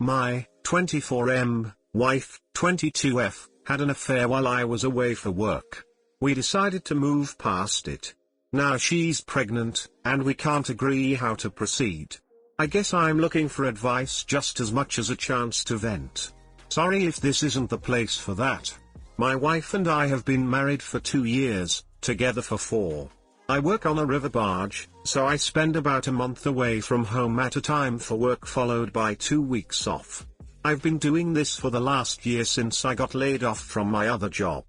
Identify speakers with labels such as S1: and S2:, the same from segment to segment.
S1: My 24M wife, 22F, had an affair while I was away for work. We decided to move past it. Now she's pregnant, and we can't agree how to proceed. I guess I'm looking for advice just as much as a chance to vent. Sorry if this isn't the place for that. My wife and I have been married for 2 years, together for 4. I work on a river barge, so I spend about a month away from home at a time for work, followed by 2 weeks off. I've been doing this for the last year since I got laid off from my other job.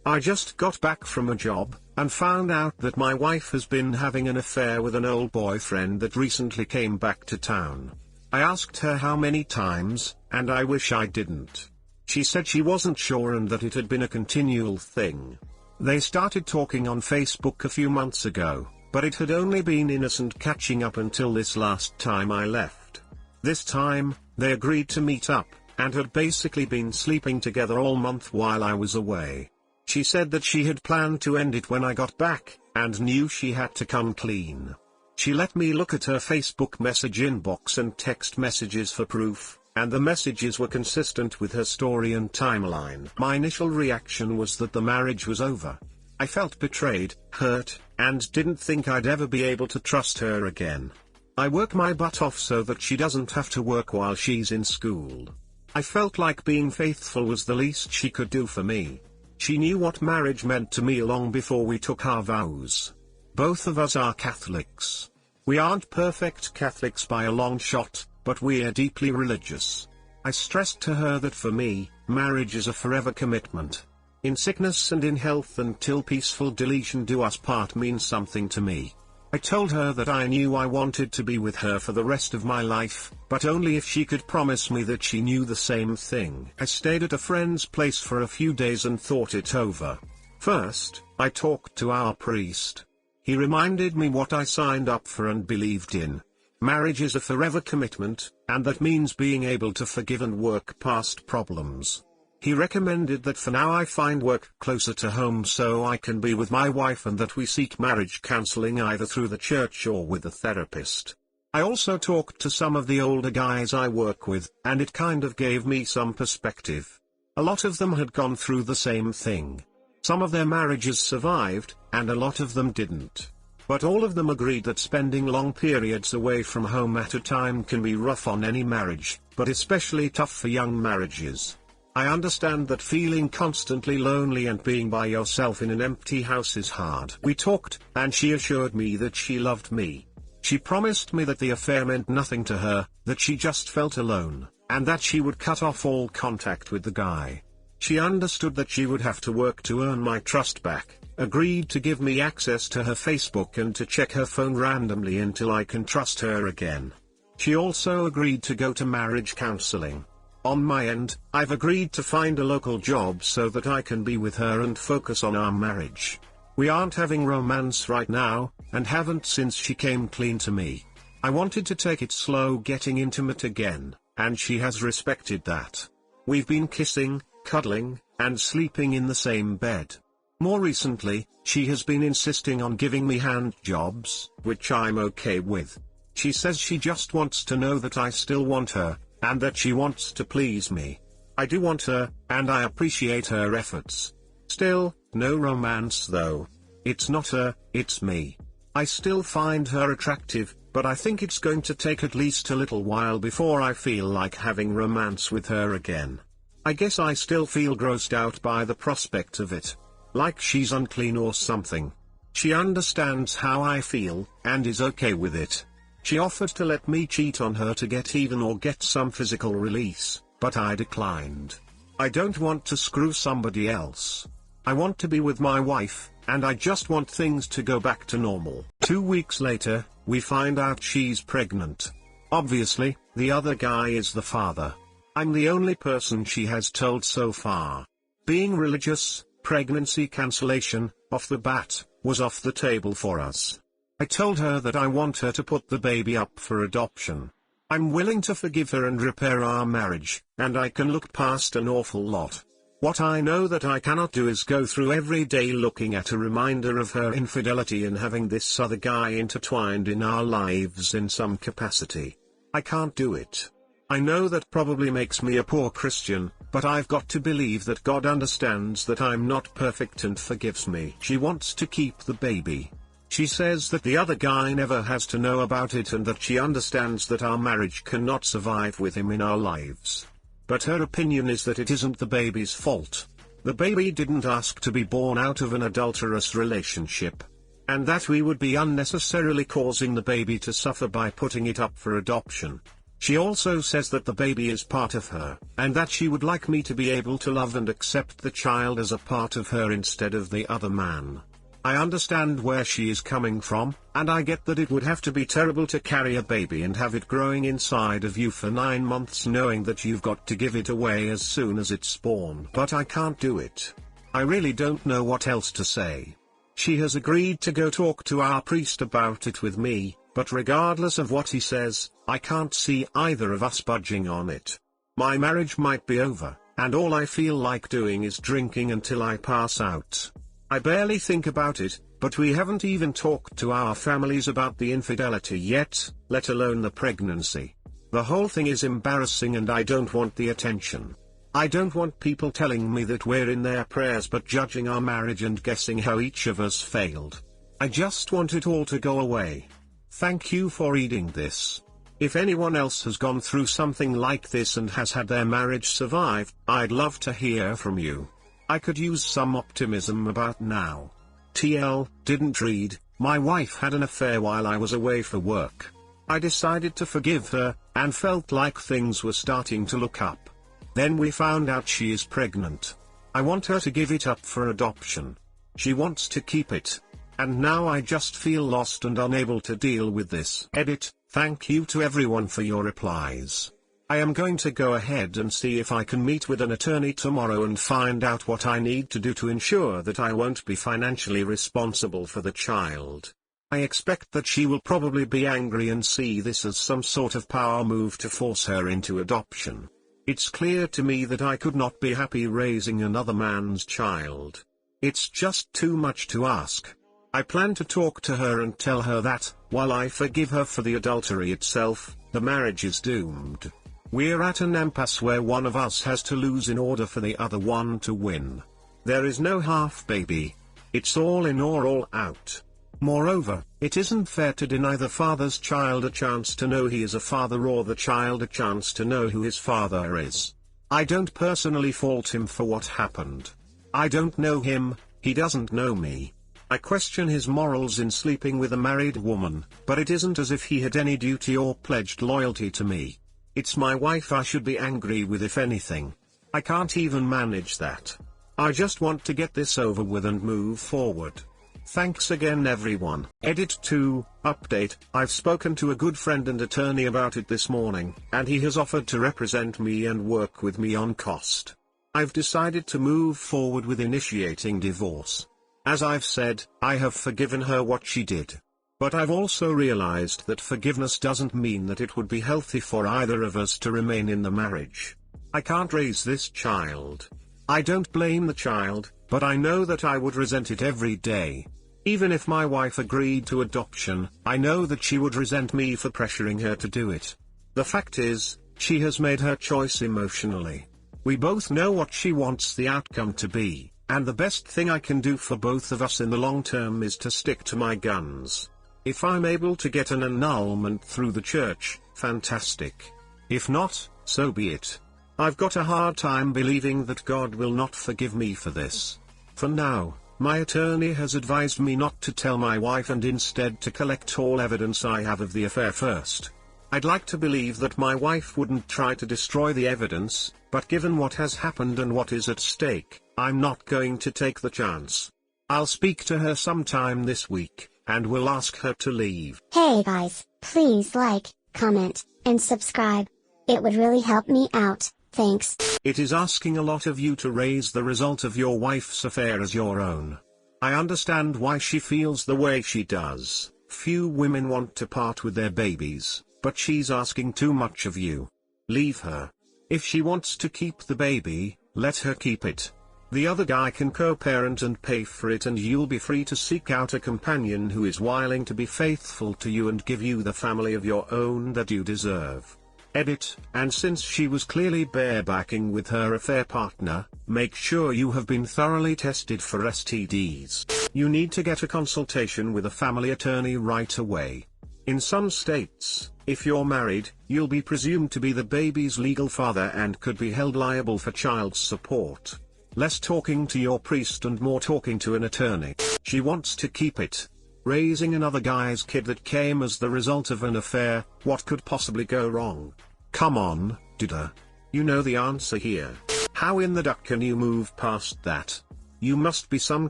S1: I just got back from a job, and found out that my wife has been having an affair with an old boyfriend that recently came back to town. I asked her how many times, and I wish I didn't. She said she wasn't sure and that it had been a continual thing. They started talking on Facebook a few months ago, but it had only been innocent catching up until this last time I left. This time, they agreed to meet up, and had basically been sleeping together all month while I was away. She said that she had planned to end it when I got back, and knew she had to come clean. She let me look at her Facebook message inbox and text messages for proof, and the messages were consistent with her story and timeline. My initial reaction was that the marriage was over. I felt betrayed, hurt, and didn't think I'd ever be able to trust her again. I work my butt off so that she doesn't have to work while she's in school. I felt like being faithful was the least she could do for me. She knew what marriage meant to me long before we took our vows. Both of us are Catholics. We aren't perfect Catholics by a long shot, but we're deeply religious. I stressed to her that for me, marriage is a forever commitment. In sickness and in health until peaceful deletion do us part means something to me. I told her that I knew I wanted to be with her for the rest of my life, but only if she could promise me that she knew the same thing. I stayed at a friend's place for a few days and thought it over. First, I talked to our priest. He reminded me what I signed up for and believed in. Marriage is a forever commitment, and that means being able to forgive and work past problems. He recommended that for now I find work closer to home so I can be with my wife, and that we seek marriage counseling either through the church or with a therapist. I also talked to some of the older guys I work with, and it kind of gave me some perspective. A lot of them had gone through the same thing. Some of their marriages survived, and a lot of them didn't. But all of them agreed that spending long periods away from home at a time can be rough on any marriage, but especially tough for young marriages. I understand that feeling constantly lonely and being by yourself in an empty house is hard. We talked, and she assured me that she loved me. She promised me that the affair meant nothing to her, that she just felt alone, and that she would cut off all contact with the guy. She understood that she would have to work to earn my trust back, agreed to give me access to her Facebook and to check her phone randomly until I can trust her again. She also agreed to go to marriage counseling. On my end, I've agreed to find a local job so that I can be with her and focus on our marriage. We aren't having romance right now, and haven't since she came clean to me. I wanted to take it slow getting intimate again, and she has respected that. We've been kissing, cuddling, and sleeping in the same bed. More recently, she has been insisting on giving me hand jobs, which I'm okay with. She says she just wants to know that I still want her, and that she wants to please me. I do want her, and I appreciate her efforts. Still, no romance though. It's not her, it's me. I still find her attractive, but I think it's going to take at least a little while before I feel like having romance with her again. I guess I still feel grossed out by the prospect of it. Like she's unclean or something. She understands how I feel, and is okay with it. She offered to let me cheat on her to get even or get some physical release, but I declined. I don't want to screw somebody else. I want to be with my wife, and I just want things to go back to normal. 2 weeks later, we find out she's pregnant. Obviously, the other guy is the father. I'm the only person she has told so far. Being religious, pregnancy cancellation, off the bat, was off the table for us. I told her that I want her to put the baby up for adoption. I'm willing to forgive her and repair our marriage, and I can look past an awful lot. What I know that I cannot do is go through every day looking at a reminder of her infidelity and having this other guy intertwined in our lives in some capacity. I can't do it. I know that probably makes me a poor Christian, but I've got to believe that God understands that I'm not perfect and forgives me. She wants to keep the baby. She says that the other guy never has to know about it and that she understands that our marriage cannot survive with him in our lives. But her opinion is that it isn't the baby's fault. The baby didn't ask to be born out of an adulterous relationship. And that we would be unnecessarily causing the baby to suffer by putting it up for adoption. She also says that the baby is part of her, and that she would like me to be able to love and accept the child as a part of her instead of the other man. I understand where she is coming from, and I get that it would have to be terrible to carry a baby and have it growing inside of you for 9 months knowing that you've got to give it away as soon as it's born. But I can't do it. I really don't know what else to say. She has agreed to go talk to our priest about it with me, but regardless of what he says, I can't see either of us budging on it. My marriage might be over, and all I feel like doing is drinking until I pass out. I barely think about it, but we haven't even talked to our families about the infidelity yet, let alone the pregnancy. The whole thing is embarrassing and I don't want the attention. I don't want people telling me that we're in their prayers but judging our marriage and guessing how each of us failed. I just want it all to go away. Thank you for reading this. If anyone else has gone through something like this and has had their marriage survive, I'd love to hear from you. I could use some optimism about now. TL, didn't read, my wife had an affair while I was away for work. I decided to forgive her, and felt like things were starting to look up. Then we found out she is pregnant. I want her to give it up for adoption. She wants to keep it. And now I just feel lost and unable to deal with this. Edit, thank you to everyone for your replies. I am going to go ahead and see if I can meet with an attorney tomorrow and find out what I need to do to ensure that I won't be financially responsible for the child. I expect that she will probably be angry and see this as some sort of power move to force her into adoption. It's clear to me that I could not be happy raising another man's child. It's just too much to ask. I plan to talk to her and tell her that, while I forgive her for the adultery itself, the marriage is doomed. We're at an impasse where one of us has to lose in order for the other one to win. There is no half baby. It's all in or all out. Moreover, it isn't fair to deny the father's child a chance to know he is a father or the child a chance to know who his father is. I don't personally fault him for what happened. I don't know him, he doesn't know me. I question his morals in sleeping with a married woman, but it isn't as if he had any duty or pledged loyalty to me. It's my wife I should be angry with if anything. I can't even manage that. I just want to get this over with and move forward. Thanks again everyone. Edit 2, update, I've spoken to a good friend and attorney about it this morning, and he has offered to represent me and work with me on cost. I've decided to move forward with initiating divorce. As I've said, I have forgiven her what she did. But I've also realized that forgiveness doesn't mean that it would be healthy for either of us to remain in the marriage. I can't raise this child. I don't blame the child, but I know that I would resent it every day. Even if my wife agreed to adoption, I know that she would resent me for pressuring her to do it. The fact is, she has made her choice emotionally. We both know what she wants the outcome to be, and the best thing I can do for both of us in the long term is to stick to my guns. If I'm able to get an annulment through the church, fantastic. If not, so be it. I've got a hard time believing that God will not forgive me for this. For now, my attorney has advised me not to tell my wife and instead to collect all evidence I have of the affair first. I'd like to believe that my wife wouldn't try to destroy the evidence, but given what has happened and what is at stake, I'm not going to take the chance. I'll speak to her sometime this week, and will ask her to leave.
S2: Hey guys, please like, comment, and subscribe. It would really help me out, thanks.
S1: It is asking a lot of you to raise the result of your wife's affair as your own. I understand why she feels the way she does. Few women want to part with their babies, but she's asking too much of you. Leave her. If she wants to keep the baby, let her keep it. The other guy can co-parent and pay for it, and you'll be free to seek out a companion who is willing to be faithful to you and give you the family of your own that you deserve. Edit, and since she was clearly barebacking with her affair partner, make sure you have been thoroughly tested for STDs. You need to get a consultation with a family attorney right away. In some states, if you're married, you'll be presumed to be the baby's legal father and could be held liable for child support. Less talking to your priest and more talking to an attorney. She wants to keep it. Raising another guy's kid that came as the result of an affair, what could possibly go wrong? Come on, dude. You know the answer here. How in the duck can you move past that? You must be some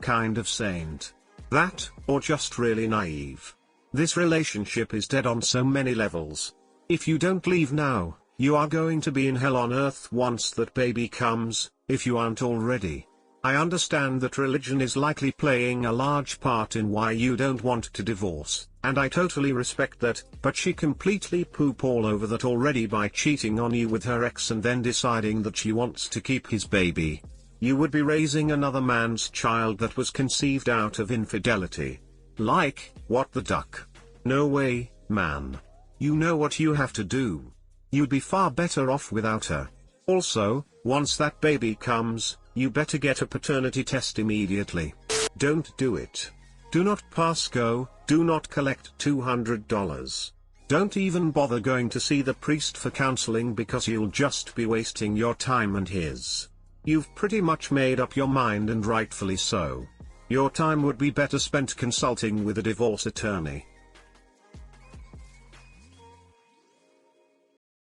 S1: kind of saint. That, or just really naive. This relationship is dead on so many levels. If you don't leave now, you are going to be in hell on earth once that baby comes, if you aren't already. I understand that religion is likely playing a large part in why you don't want to divorce, and I totally respect that, but she completely poop all over that already by cheating on you with her ex and then deciding that she wants to keep his baby. You would be raising another man's child that was conceived out of infidelity. Like, what the duck? No way, man. You know what you have to do. You'd be far better off without her. Also, once that baby comes, you better get a paternity test immediately. Don't do it. Do not pass go, do not collect $200. Don't even bother going to see the priest for counseling because you'll just be wasting your time and his. You've pretty much made up your mind, and rightfully so. Your time would be better spent consulting with a divorce attorney.